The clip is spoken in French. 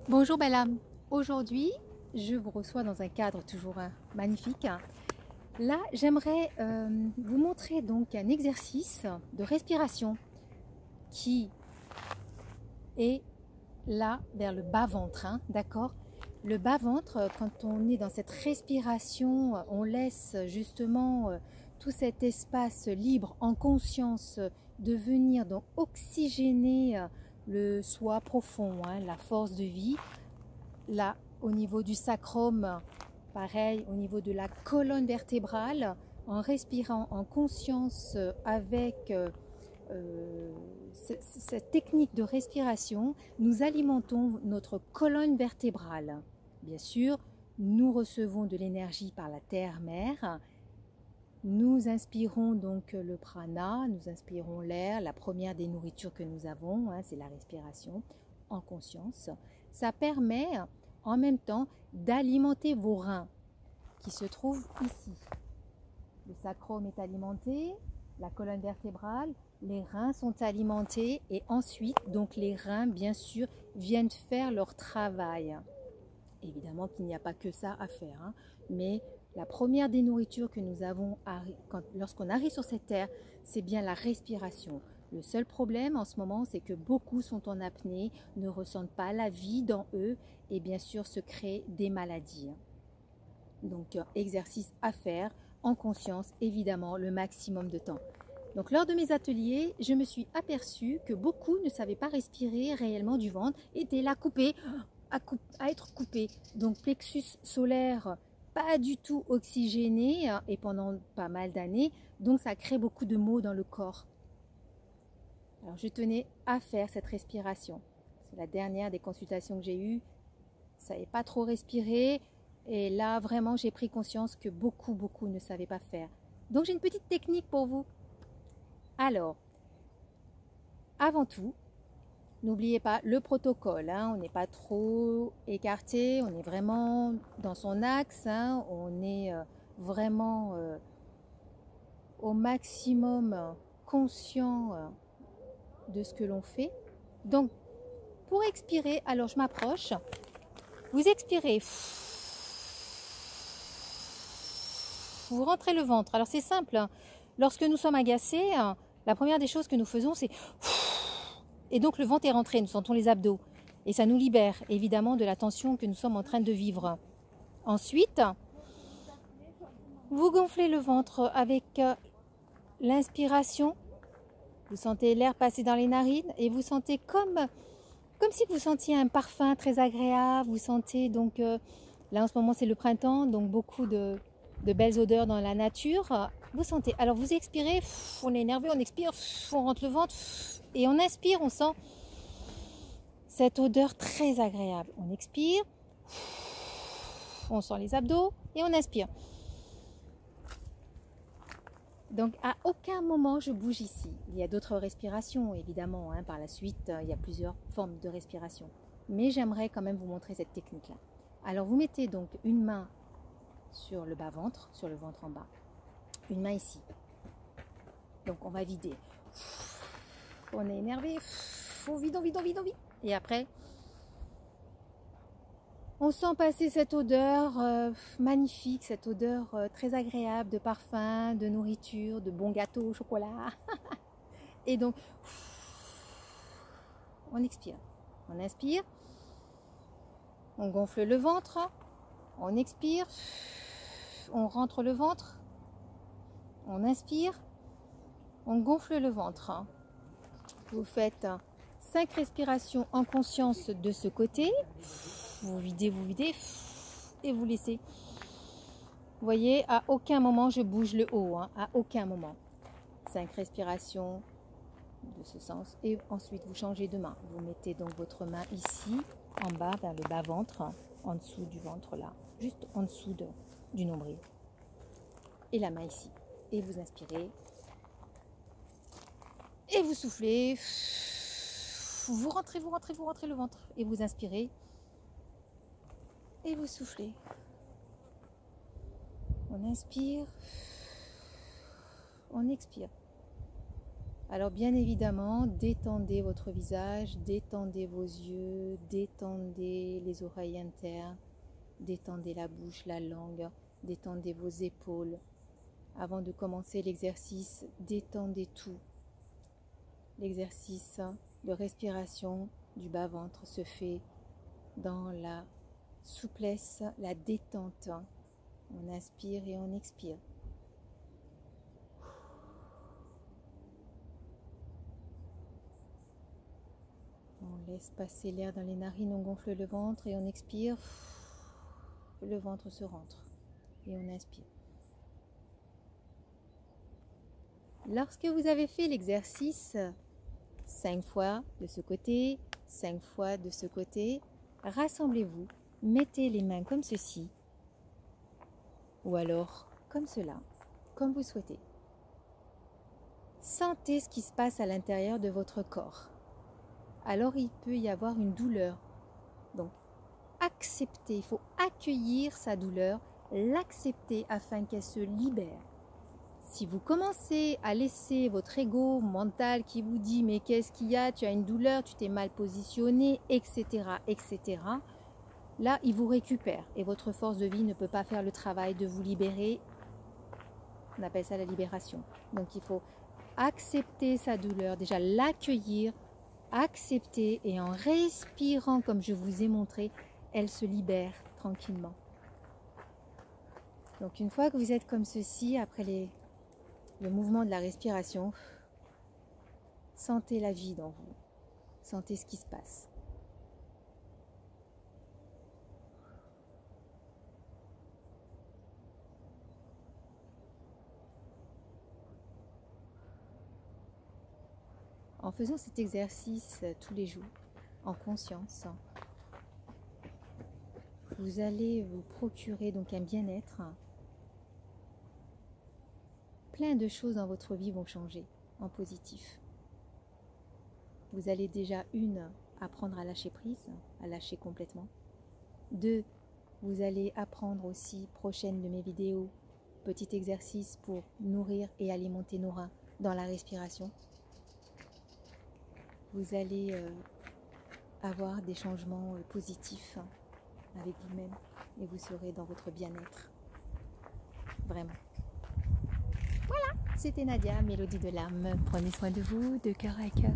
Bonjour belle âme, aujourd'hui je vous reçois dans un cadre toujours magnifique. Là j'aimerais vous montrer donc un exercice de respiration qui est là vers le bas-ventre, d'accord? Le bas-ventre, quand on est dans cette respiration, on laisse justement tout cet espace libre en conscience de venir donc oxygéner le soi profond, la force de vie. Là, au niveau du sacrum, pareil, au niveau de la colonne vertébrale, en respirant en conscience avec cette technique de respiration, nous alimentons notre colonne vertébrale. Bien sûr, nous recevons de l'énergie par la terre-mère. Nous inspirons donc le prana, nous inspirons l'air, la première des nourritures que nous avons, c'est la respiration en conscience. Ça permet en même temps d'alimenter vos reins qui se trouvent ici. Le sacrum est alimenté, la colonne vertébrale, les reins sont alimentés et ensuite, donc les reins, bien sûr, viennent faire leur travail. Évidemment qu'il n'y a pas que ça à faire, mais la première des nourritures que nous avons lorsqu'on arrive sur cette terre, c'est bien la respiration. Le seul problème en ce moment, c'est que beaucoup sont en apnée, ne ressentent pas la vie dans eux et bien sûr se créent des maladies. Donc exercice à faire en conscience, évidemment, le maximum de temps. Donc lors de mes ateliers, je me suis aperçue que beaucoup ne savaient pas respirer réellement du ventre, étaient là coupés, à être coupés. Donc plexus solaire pas du tout oxygéné et pendant pas mal d'années, donc ça crée beaucoup de maux dans le corps. Alors je tenais à faire cette respiration. C'est la dernière des consultations que j'ai eues. Ça savait pas trop respirer et là vraiment j'ai pris conscience que beaucoup ne savaient pas faire. Donc j'ai une petite technique pour vous. Alors, avant tout, n'oubliez pas le protocole, on n'est pas trop écarté, on est vraiment dans son axe, on est vraiment au maximum conscient de ce que l'on fait. Donc, pour expirer, alors je m'approche, vous expirez, vous rentrez le ventre. Alors c'est simple, lorsque nous sommes agacés, la première des choses que nous faisons c'est... Et donc le ventre est rentré, nous sentons les abdos. Et ça nous libère évidemment de la tension que nous sommes en train de vivre. Ensuite, vous gonflez le ventre avec l'inspiration. Vous sentez l'air passer dans les narines et vous sentez comme si vous sentiez un parfum très agréable. Vous sentez donc, là en ce moment c'est le printemps, donc beaucoup de belles odeurs dans la nature. Vous sentez, alors vous expirez, on est énervé, on expire, on rentre le ventre et on inspire, on sent cette odeur très agréable. On expire, on sent les abdos et on inspire. Donc à aucun moment je bouge ici. Il y a d'autres respirations évidemment, par la suite il y a plusieurs formes de respiration. Mais j'aimerais quand même vous montrer cette technique là. Alors vous mettez donc une main sur le bas-ventre, sur le ventre en bas. Une main ici. Donc on va vider. On est énervé. On vide. Et après, on sent passer cette odeur magnifique, cette odeur très agréable de parfum, de nourriture, de bons gâteaux au chocolat. Et donc, on expire. On inspire. On gonfle le ventre. On expire. On rentre le ventre. On inspire. On gonfle le ventre. Vous faites 5 respirations en conscience de ce côté. Vous videz et vous laissez. Vous voyez, à aucun moment je bouge le haut, à aucun moment. 5 respirations de ce sens et ensuite vous changez de main. Vous mettez donc votre main ici, en bas, vers le bas-ventre, en dessous du ventre là, juste en dessous du nombril. Et la main ici. Et vous inspirez. Et vous soufflez. Vous rentrez le ventre. Et vous inspirez. Et vous soufflez. On inspire. On expire. Alors bien évidemment, détendez votre visage, détendez vos yeux, détendez les oreilles internes, détendez la bouche, la langue, détendez vos épaules. Avant de commencer l'exercice, détendez tout. L'exercice de respiration du bas-ventre se fait dans la souplesse, la détente. On inspire et on expire. On laisse passer l'air dans les narines, on gonfle le ventre et on expire. Le ventre se rentre et on inspire. Lorsque vous avez fait l'exercice 5 fois de ce côté, 5 fois de ce côté, rassemblez-vous, mettez les mains comme ceci, ou alors comme cela, comme vous souhaitez. Sentez ce qui se passe à l'intérieur de votre corps. Alors il peut y avoir une douleur. Donc acceptez, il faut accueillir sa douleur, l'accepter afin qu'elle se libère. Si vous commencez à laisser votre ego mental qui vous dit mais qu'est-ce qu'il y a, tu as une douleur, tu t'es mal positionné, etc., etc., là, il vous récupère et votre force de vie ne peut pas faire le travail de vous libérer. On appelle ça la libération. Donc, il faut accepter sa douleur, déjà l'accueillir, accepter et en respirant comme je vous ai montré, elle se libère tranquillement. Donc, une fois que vous êtes comme ceci, après le mouvement de la respiration, sentez la vie dans vous, sentez ce qui se passe. En faisant cet exercice tous les jours, en conscience, vous allez vous procurer donc un bien-être. Plein de choses dans votre vie vont changer en positif. Vous allez déjà, apprendre à lâcher prise, à lâcher complètement. 2, vous allez apprendre aussi, prochaine de mes vidéos, petit exercice pour nourrir et alimenter nos reins dans la respiration. Vous allez avoir des changements positifs avec vous-même et vous serez dans votre bien-être. Vraiment. Voilà, c'était Nadia, Mélodie de l'âme. Prenez soin de vous, de cœur à cœur.